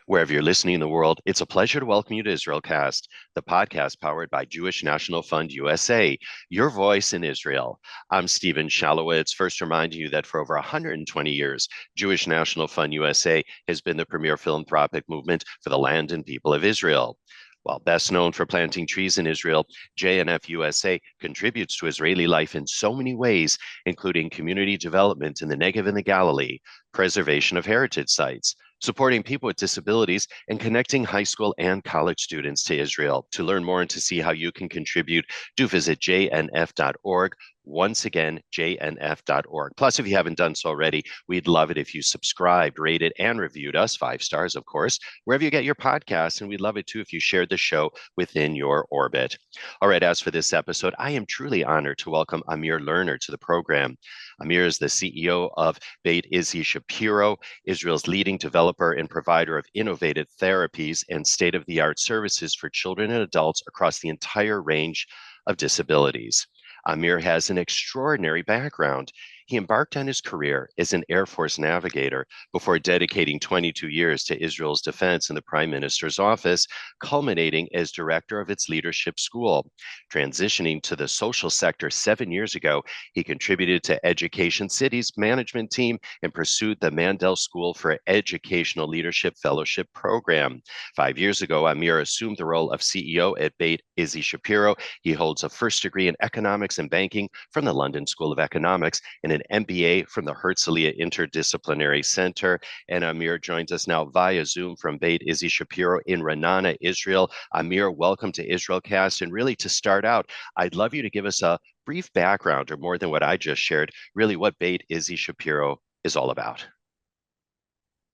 Wherever you're listening in the world, it's a pleasure to welcome you to IsraelCast, the podcast powered by Jewish National Fund USA, your voice in Israel. I'm Stephen Shalowitz, first reminding you that for over 120 years, Jewish National Fund USA has been the premier philanthropic movement for the land and people of Israel. While best known for planting trees in Israel, JNF USA contributes to Israeli life in so many ways, including community development in the Negev and the Galilee, preservation of heritage sites, supporting people with disabilities, and connecting high school and college students to Israel. To learn more and to see how you can contribute, do visit jnf.org. Once again, jnf.org. Plus, if you haven't done so already, we'd love it if you subscribed, rated, and reviewed us, 5 stars, of course, wherever you get your podcasts. And we'd love it too if you shared the show within your orbit. All right, as for this episode, I am truly honored to welcome Ahmir Lerner to the program. Ahmir is the CEO of Beit Izzy Shapiro, Israel's leading developer and provider of innovative therapies and state-of-the-art services for children and adults across the entire range of disabilities. Ahmir has an extraordinary background. He embarked on his career as an Air Force navigator before dedicating 22 years to Israel's defense in the Prime Minister's office, culminating as director of its leadership school. Transitioning to the social sector 7 years ago, he contributed to Education City's management team and pursued the Mandel School for Educational Leadership Fellowship program. 5 years ago, Ahmir assumed the role of CEO at Beit Izzy Shapiro. He holds a first degree in economics and banking from the London School of Economics and an MBA from the Herzliya Interdisciplinary Center. And Ahmir joins us now via Zoom from Beit Izzy Shapiro in Ra'anana, Israel. Ahmir, welcome to IsraelCast. And really, to start out, I'd love you to give us a brief background, or more than what I just shared, really what Beit Izzy Shapiro is all about.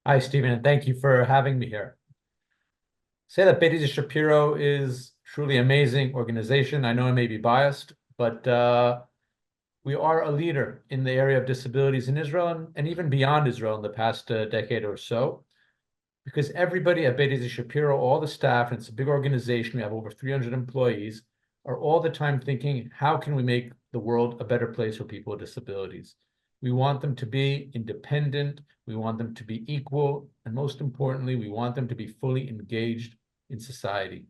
Hi, Stephen, and thank you for having me here. Say that Beit Izzy Shapiro is truly amazing organization. I know I may be biased, but we are a leader in the area of disabilities in Israel and even beyond Israel in the past decade or so, because everybody at Beit Izzy Shapiro, all the staff, and it's a big organization, we have over 300 employees, are all the time thinking, how can we make the world a better place for people with disabilities? We want them to be independent, we want them to be equal, and most importantly, we want them to be fully engaged in society.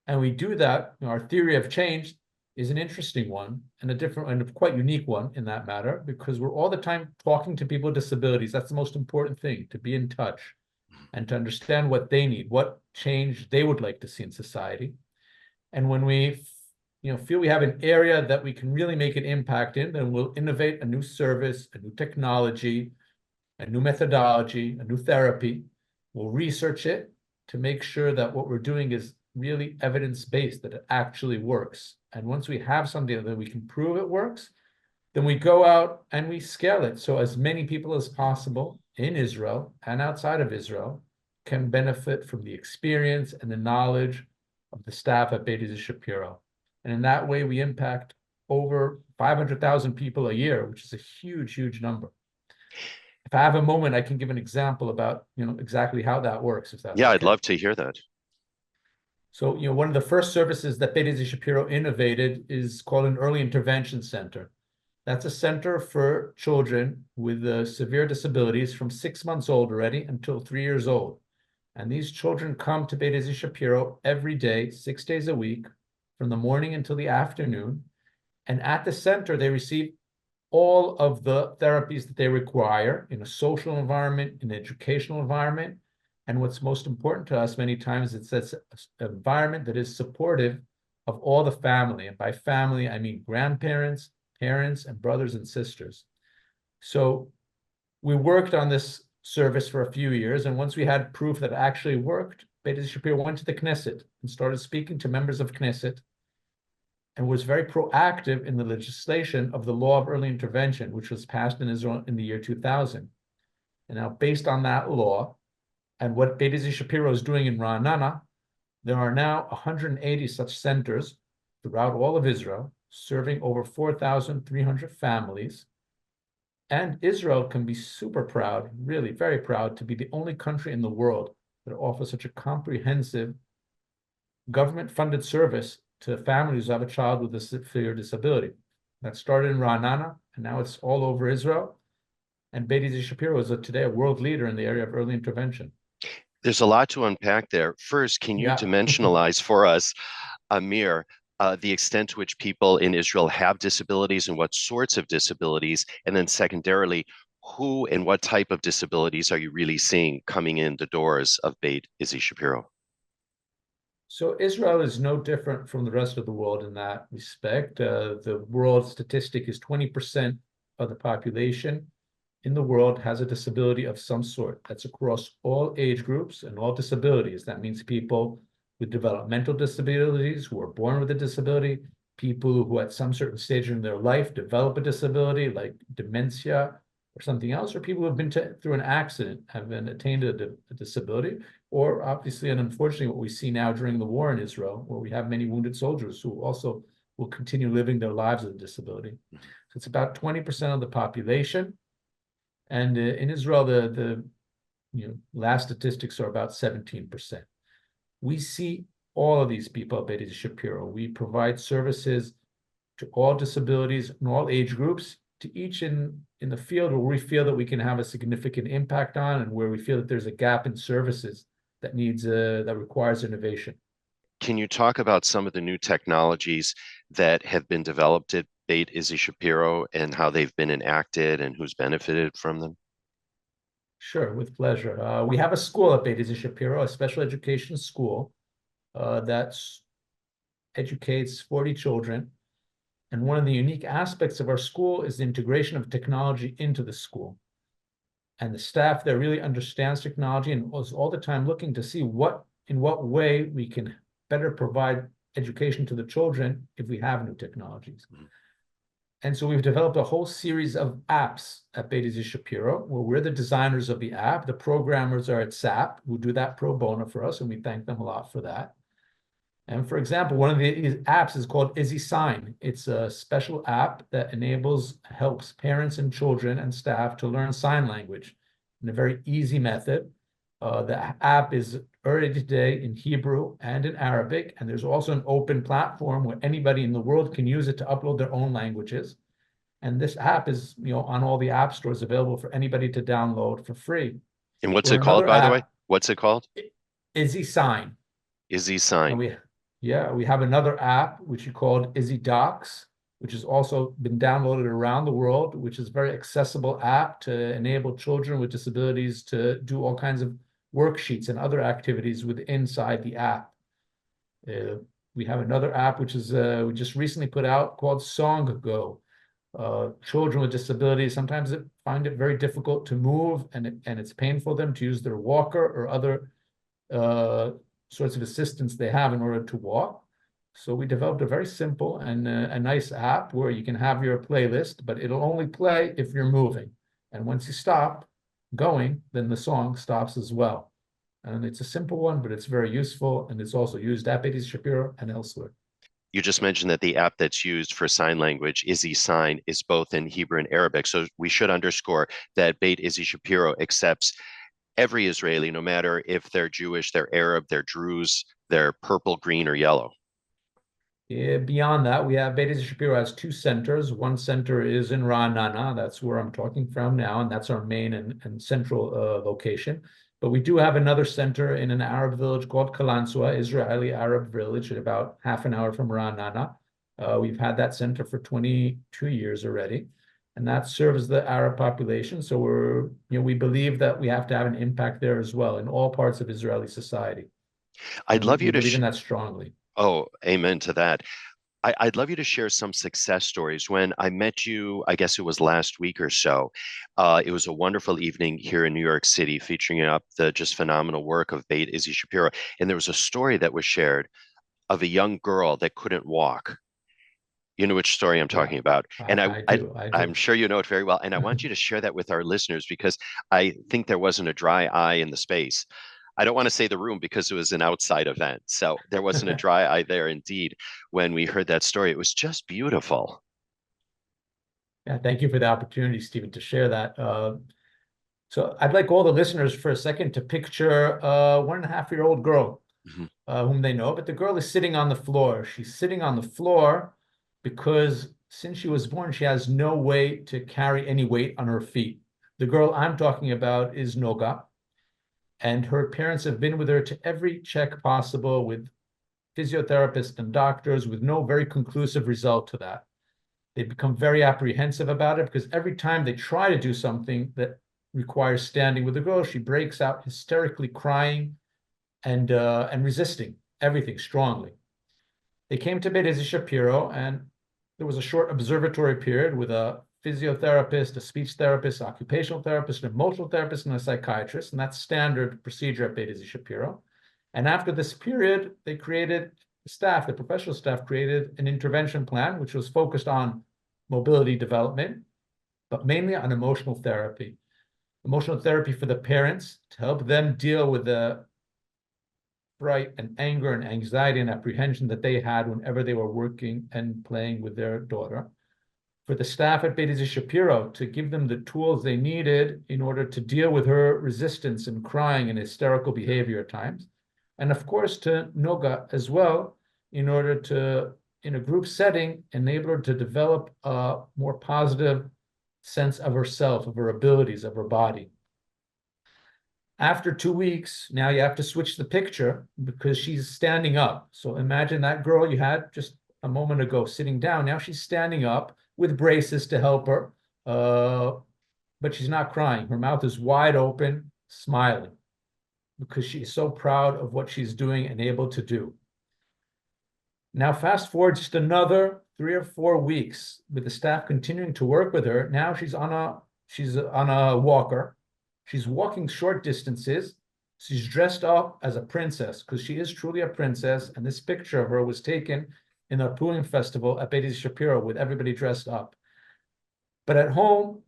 And we do that, our theory of change is an interesting one and a different and a quite unique one in that matter, because we're all the time talking to people with disabilities. That's the most important thing, to be in touch and to understand what they need, what change they would like to see in society. And when we feel we have an area that we can really make an impact in, then we'll innovate a new service, a new technology, a new methodology, a new therapy. We'll research it to make sure that what we're doing is really evidence-based, that it actually works. And once we have something that we can prove it works, then we go out and we scale it. So as many people as possible in Israel and outside of Israel can benefit from the experience and the knowledge of the staff at Beit Izzy Shapiro. And in that way, we impact over 500,000 people a year, which is a huge, huge number. If I have a moment, I can give an example about exactly how that works, if that's Yeah, okay. I'd love to hear that. So, one of the first services that Beit Izzy Shapiro innovated is called an early intervention center. That's a center for children with severe disabilities from 6 months old already until 3 years old. And these children come to Beit Izzy Shapiro every day, 6 days a week, from the morning until the afternoon. And at the center, they receive all of the therapies that they require in a social environment, in an educational environment. And what's most important to us many times, it's an environment that is supportive of all the family. And by family, I mean grandparents, parents, and brothers and sisters. So we worked on this service for a few years. And once we had proof that it actually worked, Beit Izzy Shapiro went to the Knesset and started speaking to members of Knesset and was very proactive in the legislation of the law of early intervention, which was passed in Israel in the year 2000. And now, based on that law, and what Beit Izzy Shapiro is doing in Ra'anana, there are now 180 such centers throughout all of Israel, serving over 4,300 families. And Israel can be super proud, really very proud, to be the only country in the world that offers such a comprehensive government-funded service to families who have a child with a severe disability. That started in Ra'anana, and now it's all over Israel. And Beit Izzy Shapiro is today a world leader in the area of early intervention. There's a lot to unpack there. First, can you Yeah. dimensionalize for us, Ahmir, the extent to which people in Israel have disabilities and what sorts of disabilities? And then secondarily, who and what type of disabilities are you really seeing coming in the doors of Beit Izzy Shapiro? So Israel is no different from the rest of the world in that respect. The world statistic is 20% of the population in the world has a disability of some sort. That's across all age groups and all disabilities. That means people with developmental disabilities who are born with a disability, people who at some certain stage in their life develop a disability like dementia or something else, or people who have been through an accident, have been attained a disability, or obviously and unfortunately what we see now during the war in Israel, where we have many wounded soldiers who also will continue living their lives with a disability. So it's about 20% of the population. And in Israel, the last statistics are about 17%. We see all of these people at Beit Shapiro. We provide services to all disabilities and all age groups, to each in the field where we feel that we can have a significant impact on, and where we feel that there's a gap in services that needs that requires innovation. Can you talk about some of the new technologies that have been developed at Beit Izzy Shapiro and how they've been enacted and who's benefited from them? Sure, with pleasure. We have a school at Beit Shapiro, a special education school that educates 40 children. And one of the unique aspects of our school is the integration of technology into the school. And the staff there really understands technology and is all the time looking to see in what way we can better provide education to the children if we have new technologies. Mm-hmm. And so we've developed a whole series of apps at Beit Izzy Shapiro, where we're the designers of the app. The programmers are at SAP, who do that pro bono for us, and we thank them a lot for that. And for example, one of the apps is called Izzy Sign. It's a special app that helps parents and children and staff to learn sign language in a very easy method. The app is already today in Hebrew and in Arabic, and there's also an open platform where anybody in the world can use it to upload their own languages. And this app is, on all the app stores, available for anybody to download for free. And what's it called, by the way? What's it called? Izzy Sign. Izzy Sign. And we have another app which we called Izzy Docs, which has also been downloaded around the world, which is a very accessible app to enable children with disabilities to do all kinds of worksheets and other activities inside the app. We have another app which is we just recently put out called Song Go. Children with disabilities sometimes find it very difficult to move, and it's painful for them to use their walker or other sorts of assistance they have in order to walk. So we developed a very simple and a nice app where you can have your playlist, but it'll only play if you're moving. And once you stop going, then the song stops as well. And it's a simple one, but it's very useful, and it's also used at Beit Shapiro and elsewhere. You just mentioned that the app that's used for sign language, Izzy Sign, is both in Hebrew and Arabic. So we should underscore that Beit Izzy Shapiro accepts every Israeli, no matter if they're Jewish, they're Arab, they're Druze, they're purple, green, or yellow. Yeah, beyond that, we have Beit Izzy Shapiro has two centers. One center is in Ra'anana. That's where I'm talking from now, and that's our main and central location. But we do have another center in an Arab village called Kalansua, Israeli Arab village, about half an hour from Ra'anana. We've had that center for 22 years already, and that serves the Arab population. So we believe that we have to have an impact there as well in all parts of Israeli society. I'd love you to believe in that strongly. Oh, amen to that. I'd love you to share some success stories. When I met you, I guess it was last week or so, it was a wonderful evening here in New York City featuring up the just phenomenal work of Beit Izzy Shapiro. And there was a story that was shared of a young girl that couldn't walk. You know which story I'm talking about. And I do. I'm sure you know it very well. And I want you to share that with our listeners because I think there wasn't a dry eye in the space. I don't want to say the room because it was an outside event. So there wasn't a dry eye there indeed when we heard that story. It was just beautiful. Yeah, thank you for the opportunity, Stephen, to share that. So I'd like all the listeners for a second to picture a 1.5-year-old girl whom they know, but the girl is sitting on the floor. She's sitting on the floor because since she was born, she has no way to carry any weight on her feet. The girl I'm talking about is Noga. And her parents have been with her to every check possible with physiotherapists and doctors with no very conclusive result to that. They become very apprehensive about it because every time they try to do something that requires standing with the girl, she breaks out hysterically crying and resisting everything strongly. They came to Beit Izzy Shapiro, and there was a short observatory period with a physiotherapist, a speech therapist, occupational therapist, an emotional therapist, and a psychiatrist, and that's standard procedure at Beit Izzy Shapiro. And after this period, they created staff, the professional staff created an intervention plan, which was focused on mobility development, but mainly on emotional therapy. Emotional therapy for the parents to help them deal with the fright and anger and anxiety and apprehension that they had whenever they were working and playing with their daughter. For the staff at Beit Izzy Shapiro to give them the tools they needed in order to deal with her resistance and crying and hysterical behavior at times. And of course to Noga as well, in order to, in a group setting, enable her to develop a more positive sense of herself, of her abilities, of her body. After 2 weeks, now you have to switch the picture because she's standing up. So imagine that girl you had just a moment ago sitting down. Now she's standing up with braces to help her, but she's not crying. Her mouth is wide open, smiling, because she's so proud of what she's doing and able to do. Now fast forward just another 3 or 4 weeks with the staff continuing to work with her. Now she's on a walker. She's walking short distances. She's dressed up as a princess because she is truly a princess. And this picture of her was taken in the Purim festival at Beit Izzy Shapiro with everybody dressed up. But at home,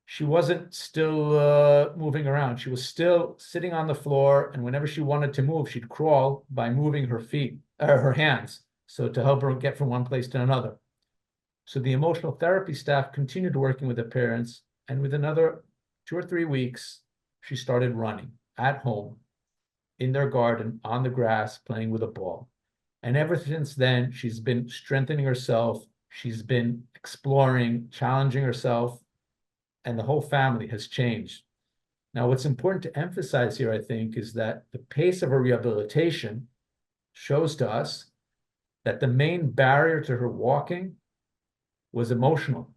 she wasn't still moving around. She was still sitting on the floor. And whenever she wanted to move, she'd crawl by moving her feet, her hands, so to help her get from one place to another. So the emotional therapy staff continued working with the parents, and with another 2 or 3 weeks, she started running at home, in their garden, on the grass, playing with a ball. And ever since then, she's been strengthening herself. She's been exploring, challenging herself, and the whole family has changed. Now, what's important to emphasize here, I think, is that the pace of her rehabilitation shows to us that the main barrier to her walking was emotional.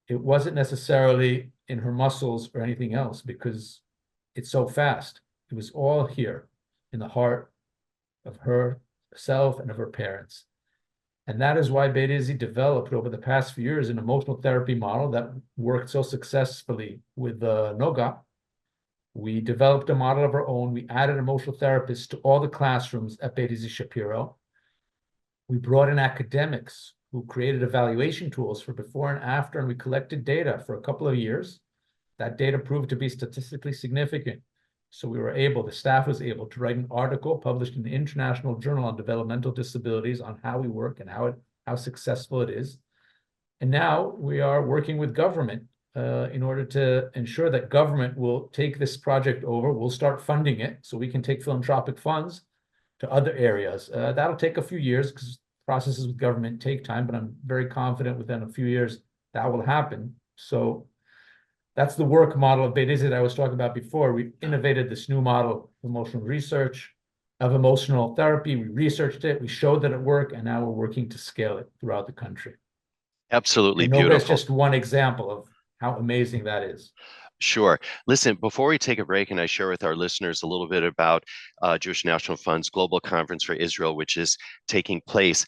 It wasn't necessarily in her muscles or anything else, because it's so fast. It was all here in the heart of herself and of her parents. And that is why Beit Izzy developed over the past few years an emotional therapy model that worked so successfully with Noga. We developed a model of our own. We added emotional therapists to all the classrooms at Beit Izzy Shapiro. We brought in academics who created evaluation tools for before and after, and we collected data for a couple of years. That data proved to be statistically significant. So the staff was able to write an article published in the International Journal on Developmental Disabilities on how we work and how successful it is. And now we are working with government in order to ensure that government will take this project over. We'll start funding it so we can take philanthropic funds to other areas. That'll take a few years because processes with government take time, but I'm very confident within a few years that will happen. So that's the work model of Beit Izzy that I was talking about before. We innovated this new model of emotional research, of emotional therapy. We researched it, we showed that it worked, and now we're working to scale it throughout the country. Absolutely And Noga is beautiful. just one example of how amazing that is. Sure. Listen, before we take a break and I share with our listeners a little bit about Jewish National Fund's Global Conference for Israel, which is taking place,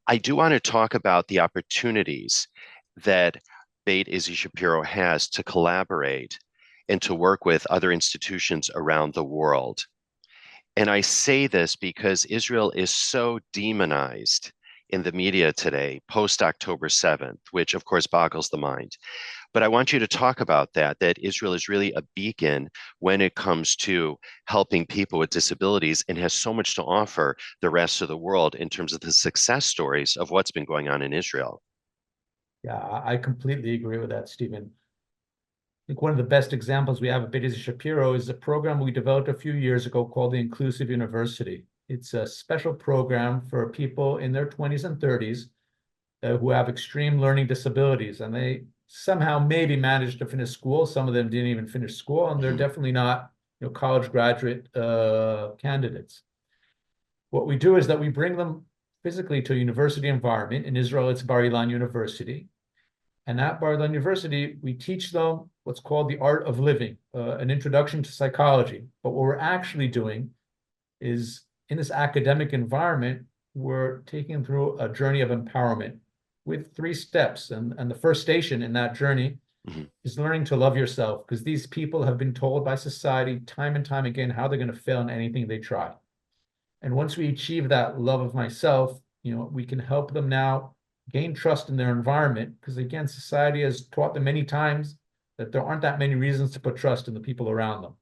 I do want to talk about the opportunities that Beit Izzy Shapiro has to collaborate and to work with other institutions around the world. And I say this because Israel is so demonized in the media today, post October 7th, which of course boggles the mind. But I want you to talk about that Israel is really a beacon when it comes to helping people with disabilities and has so much to offer the rest of the world in terms of the success stories of what's been going on in Israel. Yeah, I completely agree with that, Stephen. I think one of the best examples we have at Beit Izzy Shapiro is a program we developed a few years ago called the Inclusive University. It's a special program for people in their 20s and 30s who have extreme learning disabilities, and they somehow maybe managed to finish school. Some of them didn't even finish school, and they're definitely not college graduate candidates. What we do is that we bring them physically to a university environment. In Israel, it's Bar Ilan University. And at Bar Ilan University, we teach them what's called the art of living, an introduction to psychology. But what we're actually doing is in this academic environment, we're taking them through a journey of empowerment with 3 steps. And the first station in that journey is learning to love yourself, because these people have been told by society time and time again how they're going to fail in anything they try. And once we achieve that love of myself, we can help them now gain trust in their environment, because again, society has taught them many times that there aren't that many reasons to put trust in the people around them.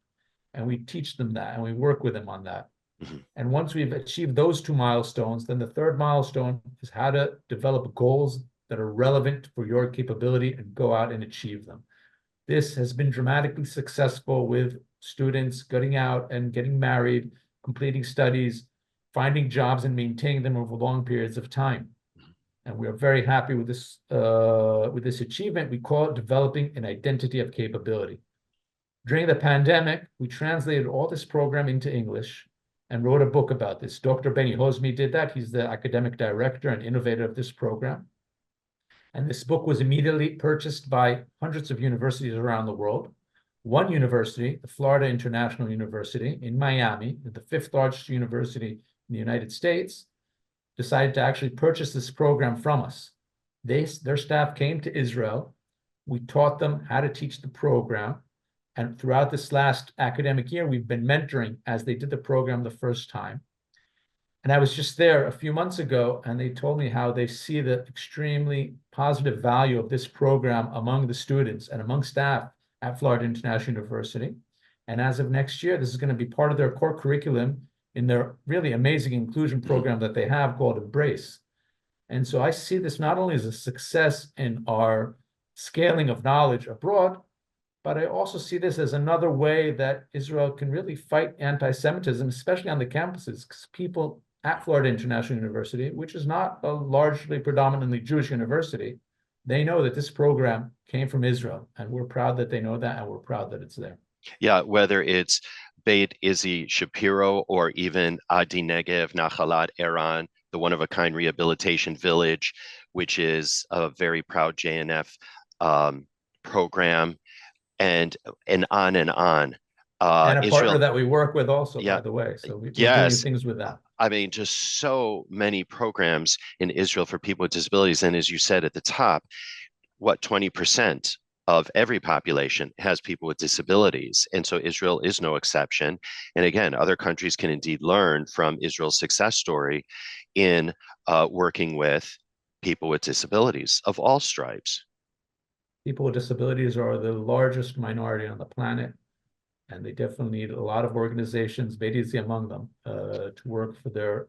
And we teach them that, and we work with them on that. And once we've achieved those 2 milestones, then the third milestone is how to develop goals that are relevant for your capability and go out and achieve them. This has been dramatically successful with students getting out and getting married, completing studies, finding jobs and maintaining them over long periods of time. And we are very happy with this achievement. We call it developing an identity of capability. During the pandemic, we translated all this program into English and wrote a book about this. Dr. Benny Hosmi did that. He's the academic director and innovator of this program. And this book was immediately purchased by hundreds of universities around the world. One university, the Florida International University in Miami, the 5th largest university in the United States, decided to actually purchase this program from us. Their staff came to Israel. We taught them how to teach the program. And throughout this last academic year, we've been mentoring as they did the program the first time. And I was just there a few months ago, and they told me how they see the extremely positive value of this program among the students and among staff at Florida International University. And as of next year, this is going to be part of their core curriculum in their really amazing inclusion program that they have called Embrace. And so I see this not only as a success in our scaling of knowledge abroad, but I also see this as another way that Israel can really fight anti-Semitism, especially on the campuses, because people at Florida International University, which is not a largely predominantly Jewish university, they know that this program came from Israel, and we're proud that they know that, and we're proud that it's there. Yeah, whether it's Beit Izzy Shapiro or even Adi Negev, Nachalat Eran, the one-of-a-kind rehabilitation village, which is a very proud JNF program, and on and on. And a Israel, partner that we work with also, yeah, by the way. So we're doing yes. things with that. I mean, just so many programs in Israel for people with disabilities. And as you said at the top, what 20% of every population has people with disabilities. And so Israel is no exception. And again, other countries can indeed learn from Israel's success story in working with people with disabilities of all stripes. People with disabilities are the largest minority on the planet, and they definitely need a lot of organizations, Beit among them, to work for their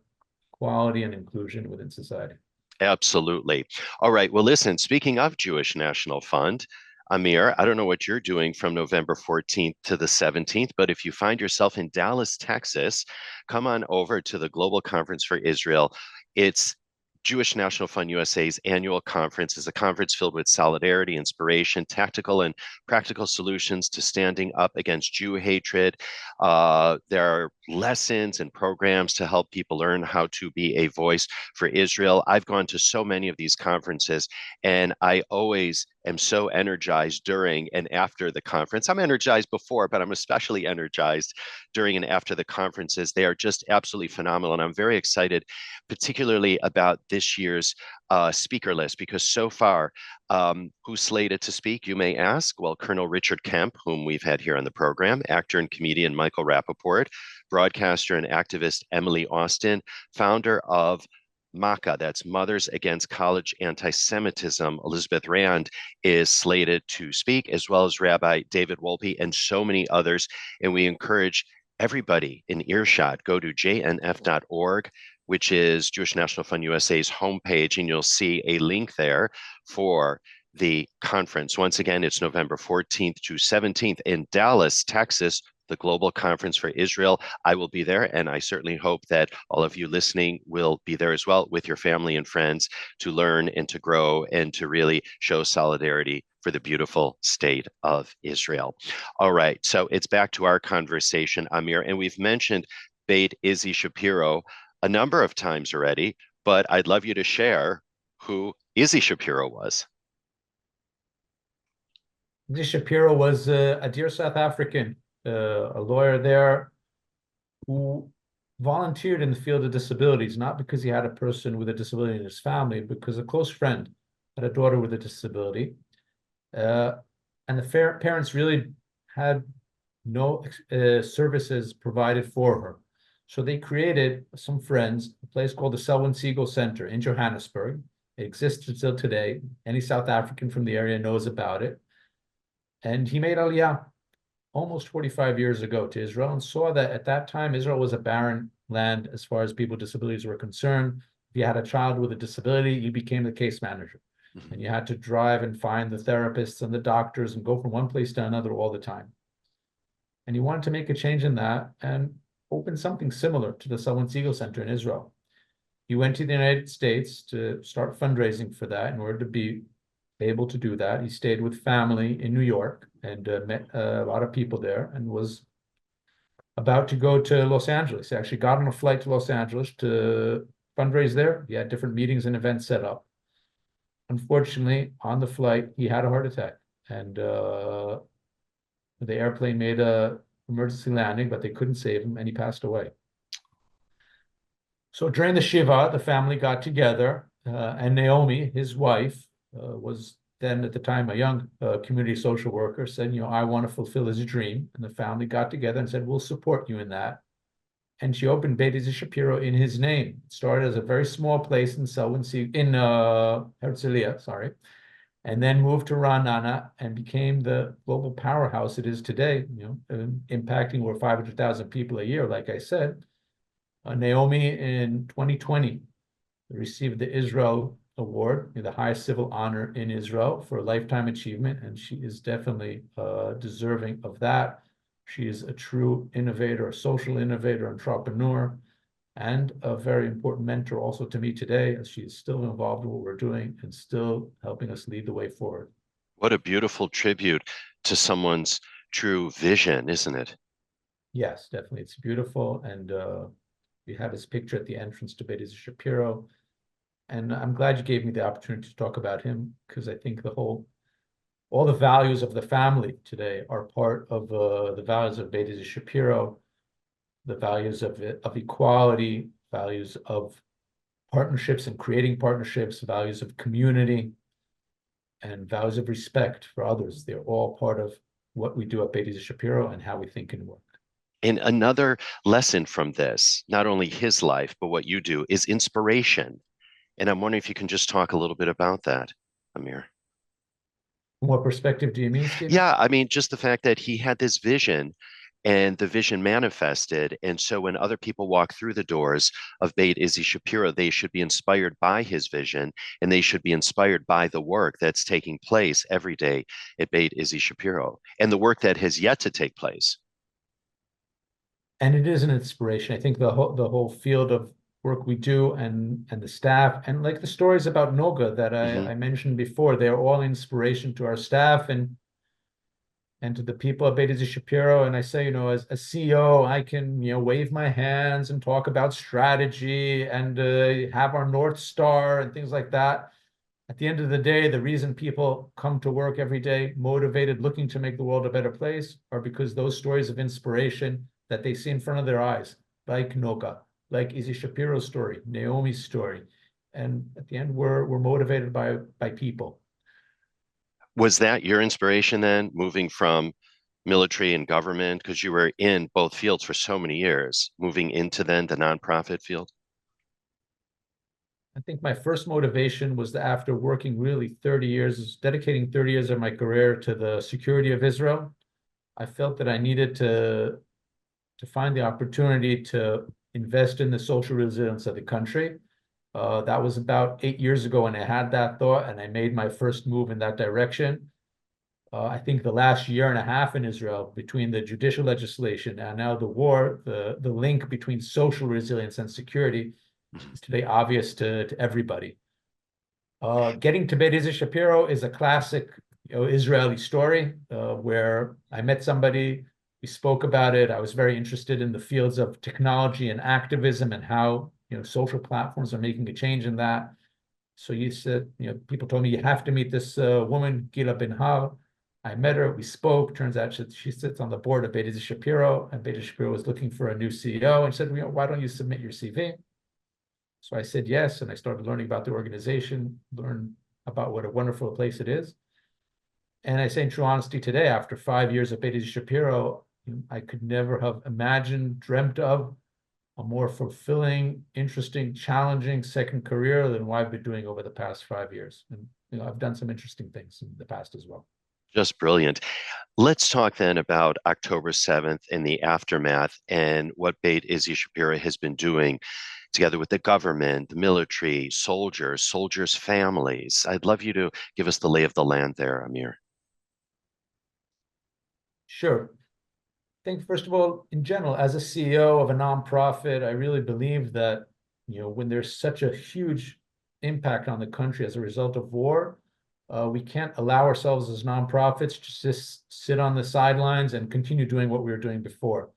quality and inclusion within society. Absolutely. All right. Well, listen, speaking of Jewish National Fund, Ahmir, I don't know what you're doing from November 14th to the 17th, but if you find yourself in Dallas, Texas, come on over to the Global Conference for Israel. It's Jewish National Fund USA's annual conference. Is a conference filled with solidarity, inspiration, tactical and practical solutions to standing up against Jew hatred. There are lessons and programs to help people learn how to be a voice for Israel. I've gone to so many of these conferences, and I always am so energized during and after the conference. I'm energized before, but I'm especially energized during and after the conferences. They are just absolutely phenomenal, and I'm very excited, particularly about this year's speaker list, because so far, who's slated to speak, you may ask? Well, Colonel Richard Kemp, whom we've had here on the program, actor and comedian Michael Rappaport, broadcaster and activist Emily Austin, founder of MACA, that's Mothers Against College Anti-Semitism, Elizabeth Rand, is slated to speak, as well as Rabbi David Wolpe and so many others. And we encourage everybody in earshot, go to jnf.org, which is Jewish National Fund USA's homepage, and you'll see a link there for the conference. Once again, it's November 14th to 17th in Dallas, Texas, the Global Conference for Israel. I will be there, and I certainly hope that all of you listening will be there as well with your family and friends to learn and to grow and to really show solidarity for the beautiful state of Israel. All right, so it's back to our conversation, Ahmir, and we've mentioned Beit Izzy Shapiro a number of times already, but I'd love you to share who Izzy Shapiro was. Izzy Shapiro was a dear South African, a lawyer there who volunteered in the field of disabilities, not because he had a person with a disability in his family, because a close friend had a daughter with a disability. And the parents really had no services provided for her. So they created, some friends, a place called the Selwyn Siegel Center in Johannesburg. It exists still today. Any South African from the area knows about it. And he made Aliyah almost 45 years ago to Israel and saw that at that time, Israel was a barren land as far as people with disabilities were concerned. If you had a child with a disability, you became the case manager. And you had to drive and find the therapists and the doctors and go from one place to another all the time. And he wanted to make a change in that and open something similar to the Selwyn Siegel Center in Israel. He went to the United States to start fundraising for that in order to be able to do that. He stayed with family in New York and met a lot of people there and was about to go to Los Angeles. He actually got on a flight to Los Angeles to fundraise there. He had different meetings and events set up. Unfortunately, on the flight, he had a heart attack, and the airplane made a emergency landing, but they couldn't save him, and he passed away. So during the Shiva, the family got together, and Naomi, his wife, was then at the time a young community social worker, said, I want to fulfill his dream. And the family got together and said, we'll support you in that. And she opened Beit Izzy Shapiro in his name. It started as a very small place in Herzliya, sorry, and then moved to Ra'anana and became the global powerhouse it is today, impacting over 500,000 people a year, like I said. Naomi in 2020 received the Israel Award, the highest civil honor in Israel for lifetime achievement, and she is definitely deserving of that. She is a true innovator, a social innovator, entrepreneur, and a very important mentor also to me today, as she is still involved in what we're doing and still helping us lead the way forward. What a beautiful tribute to someone's true vision, isn't it? Yes, definitely. It's beautiful. And we have his picture at the entrance to Beit Izzy Shapiro. And I'm glad you gave me the opportunity to talk about him, because I think all the values of the family today are part of the values of Beit Izzy Shapiro, the values of equality, values of partnerships and creating partnerships, values of community, and values of respect for others. They're all part of what we do at Beit Izzy Shapiro and how we think and work. And another lesson from this, not only his life, but what you do, is inspiration. And I'm wondering if you can just talk a little bit about that, Ahmir. From what perspective do you mean, Stephen? Yeah, I mean, just the fact that he had this vision and the vision manifested. And so when other people walk through the doors of Beit Izzy Shapiro, they should be inspired by his vision, and they should be inspired by the work that's taking place every day at Beit Izzy Shapiro and the work that has yet to take place. And it is an inspiration. I think the whole field of work we do and the staff, and like the stories about Noga that I mentioned before, they're all inspiration to our staff and to the people at Beit Izzy Shapiro. And I say, as a CEO, I can, wave my hands and talk about strategy and have our North Star and things like that. At the end of the day, the reason people come to work every day, motivated, looking to make the world a better place, are because those stories of inspiration that they see in front of their eyes, like Noga, like Izzy Shapiro's story, Naomi's story. And at the end, we're motivated by people. Was that your inspiration then, moving from military and government, because you were in both fields for so many years, moving into then the nonprofit field? I think my first motivation was that after working really 30 years, dedicating 30 years of my career to the security of Israel, I felt that I needed to find the opportunity to invest in the social resilience of the country. That was about 8 years ago when I had that thought, and I made my first move in that direction. I think the last year and a half in Israel, between the judicial legislation and now the war, the link between social resilience and security is today obvious to everybody. Getting to Beit Izi Shapiro is a classic, Israeli story where I met somebody, we spoke about it. I was very interested in the fields of technology and activism and how social platforms are making a change in that. So you said, people told me you have to meet this woman, Gila Binhal. I met her, we spoke. Turns out she sits on the board of Beit Izi Shapiro, and Beit Izi Shapiro was looking for a new CEO and said, why don't you submit your CV? So I said yes, and I started learning about the organization, learn about what a wonderful place it is. And I say in true honesty today, after 5 years at Beit Izi Shapiro, I could never have imagined, dreamt of a more fulfilling, interesting, challenging second career than what I've been doing over the past 5 years. And I've done some interesting things in the past as well. Just brilliant. Let's talk then about October 7th and the aftermath and what Beit Izi Shapiro has been doing together with the government, the military, soldiers' families. I'd love you to give us the lay of the land there, Ahmir. Sure. I think, first of all, in general, as a CEO of a nonprofit, I really believe that, when there's such a huge impact on the country as a result of war, we can't allow ourselves as nonprofits to just sit on the sidelines and continue doing what we were doing before.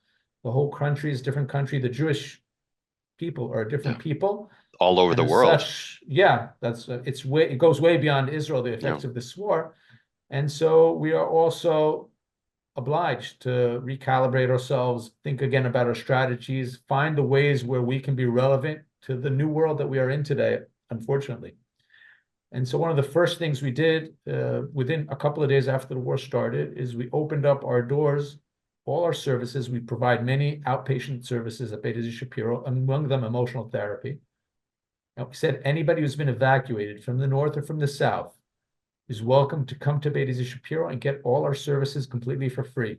The whole country is a different country. The Jewish people are a different people. All over the world. It goes way beyond Israel, the effects of this war. And so we are also obliged to recalibrate ourselves, think again about our strategies, find the ways where we can be relevant to the new world that we are in today, unfortunately. And so one of the first things we did within a couple of days after the war started is we opened up our doors, all our services. We provide many outpatient services at Beit Izi Shapiro, among them emotional therapy. And we said anybody who's been evacuated from the north or from the south is welcome to come to Beit Izi Shapiro and get all our services completely for free.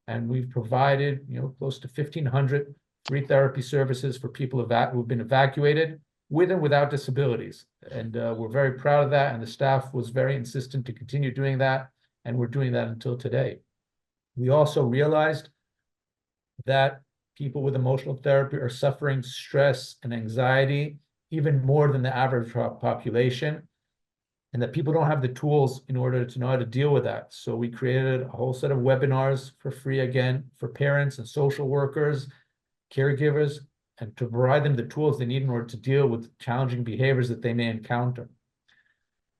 And we've provided, close to 1,500 free therapy services for people who've been evacuated with and without disabilities. And we're very proud of that. And the staff was very insistent to continue doing that. And we're doing that until today. We also realized that people with emotional therapy are suffering stress and anxiety even more than the average population, and that people don't have the tools in order to know how to deal with that. So we created a whole set of webinars for free again for parents and social workers, caregivers, and to provide them the tools they need in order to deal with challenging behaviors that they may encounter.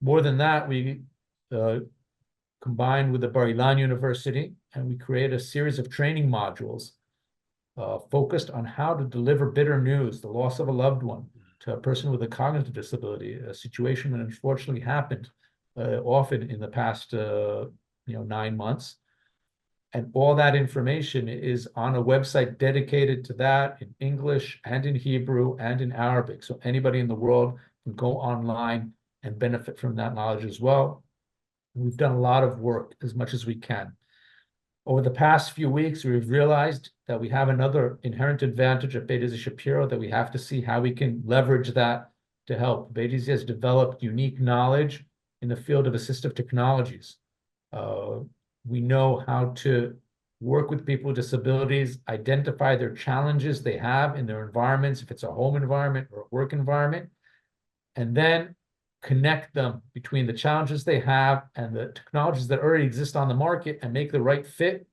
More than that, we combined with the Bar Ilan University, and we created a series of training modules focused on how to deliver bitter news, the loss of a loved one, to a person with a cognitive disability, a situation that unfortunately happened often in the past 9 months. And all that information is on a website dedicated to that in English and in Hebrew and in Arabic. So anybody in the world can go online and benefit from that knowledge as well. We've done a lot of work, as much as we can. Over the past few weeks, we've realized that we have another inherent advantage at Beit Izi Shapiro, that we have to see how we can leverage that to help. Beit Izi has developed unique knowledge in the field of assistive technologies. We know how to work with people with disabilities, identify their challenges they have in their environments, if it's a home environment or a work environment, and then connect them between the challenges they have and the technologies that already exist on the market and make the right fit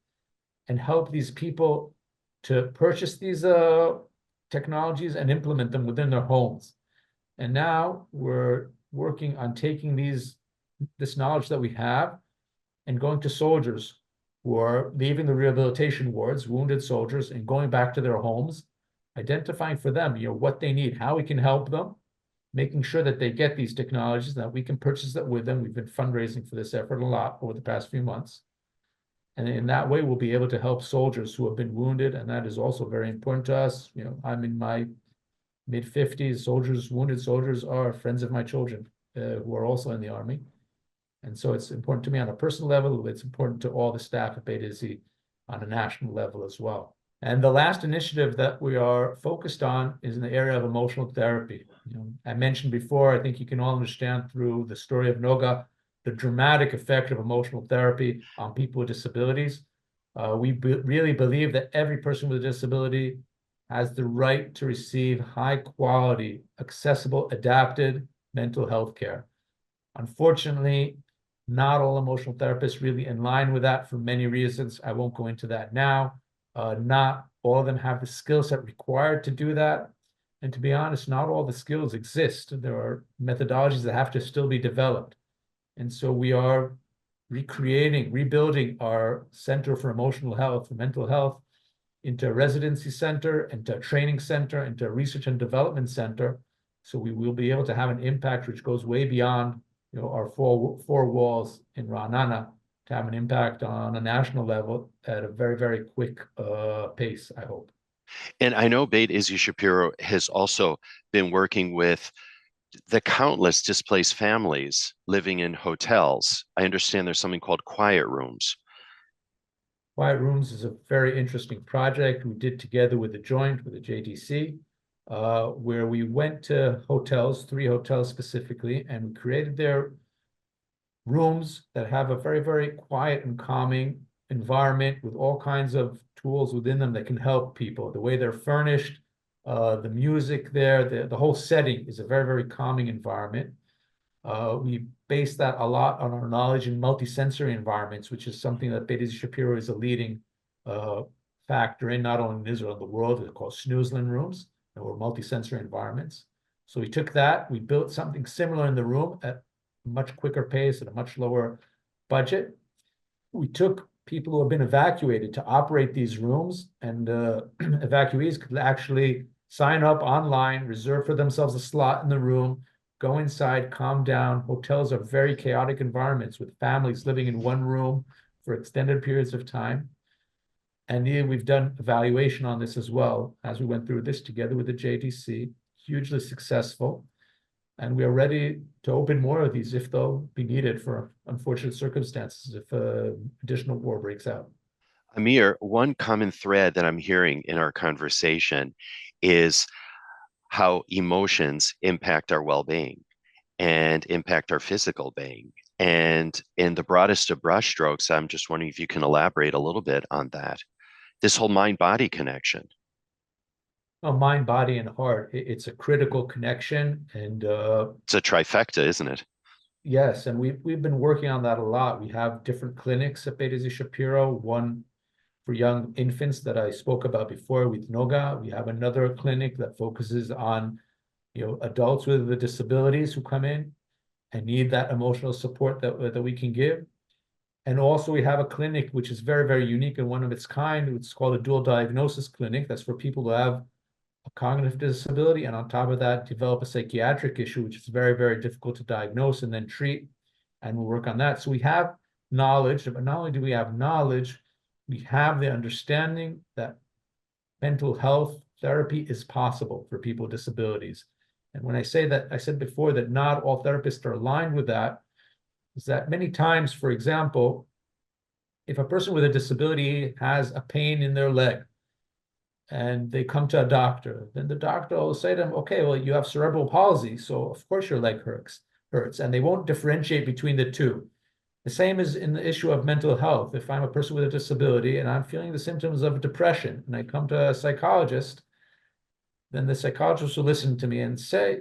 and help these people to purchase these technologies and implement them within their homes. And now we're working on taking this knowledge that we have and going to soldiers who are leaving the rehabilitation wards, wounded soldiers, and going back to their homes, identifying for them, what they need, how we can help them, making sure that they get these technologies, that we can purchase that with them. We've been fundraising for this effort a lot over the past few months. And in that way, we'll be able to help soldiers who have been wounded. And that is also very important to us. I'm in my mid-50s. Wounded soldiers are friends of my children who are also in the Army. And so it's important to me on a personal level. It's important to all the staff at Beit Izi on a national level as well. And the last initiative that we are focused on is in the area of emotional therapy. I mentioned before, I think you can all understand through the story of Noga, the dramatic effect of emotional therapy on people with disabilities. We really believe that every person with a disability has the right to receive high quality, accessible, adapted mental health care. Unfortunately, not all emotional therapists really in line with that for many reasons. I won't go into that now. Not all of them have the skill set required to do that. And to be honest, not all the skills exist. There are methodologies that have to still be developed. And so we are rebuilding our Center for Emotional Health, for mental health, into a residency center, into a training center, into a research and development center. So we will be able to have an impact which goes way beyond, our four walls in Ra'anana, to have an impact on a national level at a very, very quick pace, I hope. And I know Beit Izzy Shapiro has also been working with the countless displaced families living in hotels. I understand there's something called quiet rooms. Quiet Rooms is a very interesting project we did together with the Joint, with the JDC, where we went to hotels, 3 hotels specifically, and we created their rooms that have a very, very quiet and calming environment with all kinds of tools within them that can help people. The way they're furnished, the music there, the whole setting is a very, very calming environment. We base that a lot on our knowledge in multisensory environments, which is something that Beit Izzy Shapiro is a leading factor in, not only in Israel, in the world. They're called snoozelen rooms, and we're multisensory environments. So we took that, we built something similar in the room at a much quicker pace, at a much lower budget. We took people who have been evacuated to operate these rooms, and evacuees could actually sign up online, reserve for themselves a slot in the room, go inside, calm down. Hotels are very chaotic environments with families living in one room for extended periods of time. And we've done evaluation on this as well as we went through this together with the JDC, hugely successful. And we are ready to open more of these if they'll be needed for unfortunate circumstances, if additional war breaks out. Ahmir, one common thread that I'm hearing in our conversation is how emotions impact our well-being and impact our physical being. And in the broadest of brushstrokes, I'm just wondering if you can elaborate a little bit on that. This whole mind-body connection. Well, mind, body, and heart, it's a critical connection. And It's a trifecta, isn't it? yes, and we've been working on that a lot. We have different clinics at Beit Izzy Shapiro, one for young infants that I spoke about before with Noga. We have another clinic that focuses on, adults with disabilities who come in and need that emotional support that we can give. And also we have a clinic which is very, very unique and one of its kind. It's called a dual diagnosis clinic. That's for people who have a cognitive disability, and on top of that, develop a psychiatric issue, which is very, very difficult to diagnose and then treat. And we'll work on that. So we have knowledge, but not only do we have knowledge, we have the understanding that mental health therapy is possible for people with disabilities. And when I say that, I said before that not all therapists are aligned with that, is that many times, for example, if a person with a disability has a pain in their leg and they come to a doctor, then the doctor will say to them, okay, well, you have cerebral palsy, so of course your leg hurts, and they won't differentiate between the two. The same is in the issue of mental health. If I'm a person with a disability and I'm feeling the symptoms of depression and I come to a psychologist, then the psychologist will listen to me and say,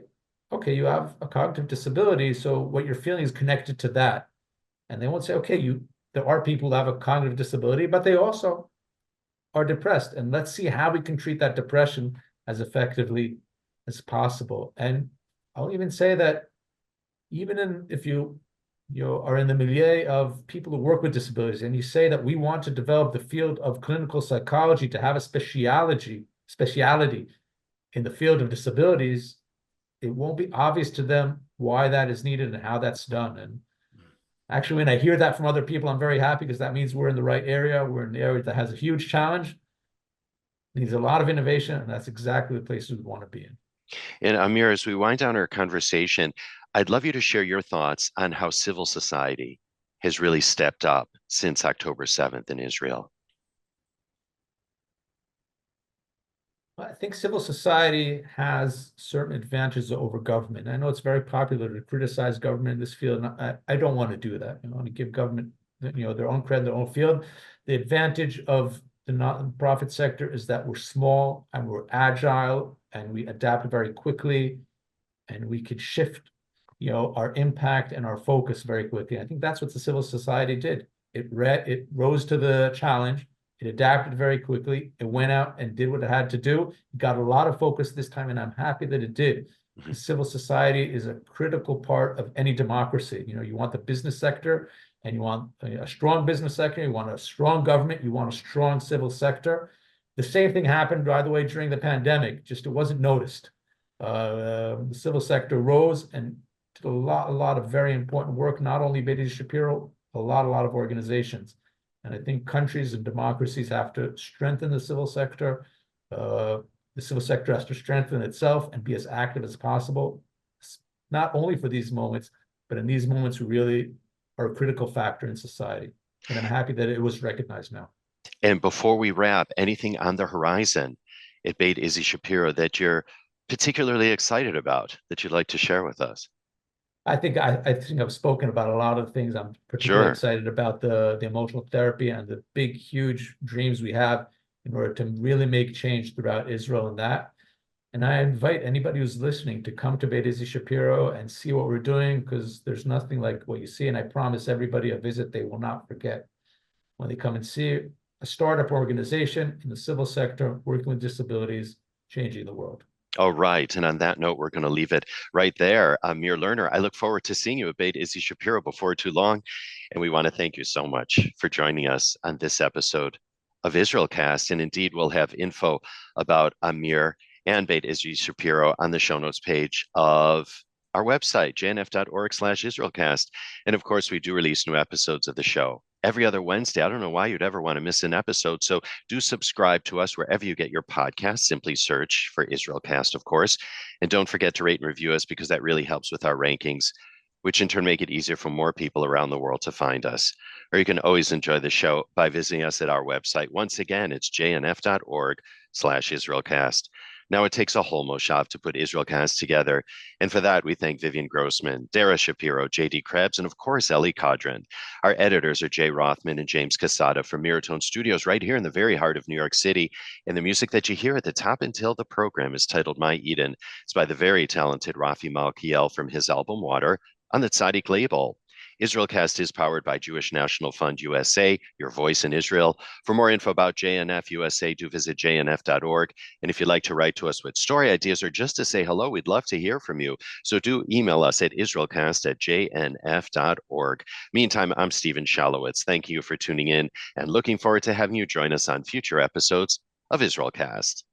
okay, you have a cognitive disability, so what you're feeling is connected to that. And they won't say, okay, there are people who have a cognitive disability, but they also are depressed. And let's see how we can treat that depression as effectively as possible. And I'll even say that if you are in the milieu of people who work with disabilities and you say that we want to develop the field of clinical psychology to have a speciality in the field of disabilities, it won't be obvious to them why that is needed and how that's done. And actually, when I hear that from other people, I'm very happy because that means we're in the right area. We're in the area that has a huge challenge, needs a lot of innovation, and that's exactly the place we want to be in. And Ahmir, as we wind down our conversation, I'd love you to share your thoughts on how civil society has really stepped up since October 7th in Israel. I think civil society has certain advantages over government. I know it's very popular to criticize government in this field, and I don't want to do that. I want to give government, their own credit, their own field. The advantage of the not-for-profit sector is that we're small and we're agile and we adapt very quickly and we could shift, our impact and our focus very quickly. I think that's what the civil society did. It rose to the challenge. It adapted very quickly. It went out and did what it had to do. It got a lot of focus this time, and I'm happy that it did. Mhm. The civil society is a critical part of any democracy. You want the business sector, and you want a strong business sector. You want a strong government. You want a strong civil sector. The same thing happened, by the way, during the pandemic. Just it wasn't noticed. The civil sector rose and did a lot of very important work. Not only Betty Shapiro, a lot of organizations. And I think countries and democracies have to strengthen the civil sector. The civil sector has to strengthen itself and be as active as possible, not only for these moments, but in these moments really are a critical factor in society. And I'm happy that it was recognized now. And before we wrap, anything on the horizon at Beit Izzy Shapiro that you're particularly excited about that you'd like to share with us? I think I've spoken about a lot of things. I'm particularly Sure. excited about the emotional therapy and the big, huge dreams we have in order to really make change throughout Israel and that. And I invite anybody who's listening to come to Beit Izzy Shapiro and see what we're doing, because there's nothing like what you see. And I promise everybody a visit they will not forget when they come and see a startup organization in the civil sector working with disabilities, changing the world. All right. And on that note, we're going to leave it right there. Amir Lerner, I look forward to seeing you at Beit Izzy Shapiro before too long. And we want to thank you so much for joining us on this episode of IsraelCast. And indeed, we'll have info about Amir and Beit Izzy Shapiro on the show notes page of our website, jnf.org/IsraelCast. And of course, we do release new episodes of the show every other Wednesday. I don't know why you'd ever want to miss an episode. So do subscribe to us wherever you get your podcasts. Simply search for IsraelCast, of course. And don't forget to rate and review us, because that really helps with our rankings, which in turn make it easier for more people around the world to find us. Or you can always enjoy the show by visiting us at our website. Once again, it's jnf.org/IsraelCast. Now it takes a whole moshav to put IsraelCast together. And for that, we thank Vivian Grossman, Dara Shapiro, JD Krebs, and of course, Ellie Cadron. Our editors are Jay Rothman and James Casada from Miratone Studios right here in the very heart of New York City. And the music that you hear at the top until the program is titled My Eden. It's by the very talented Rafi Malkiel from his album Water on the Tzaddik label. IsraelCast is powered by Jewish National Fund USA, your voice in Israel. For more info about JNF USA, do visit jnf.org. And if you'd like to write to us with story ideas or just to say hello, we'd love to hear from you. So do email us at israelcast@jnf.org. Meantime, I'm Stephen Shalowitz. Thank you for tuning in and looking forward to having you join us on future episodes of IsraelCast.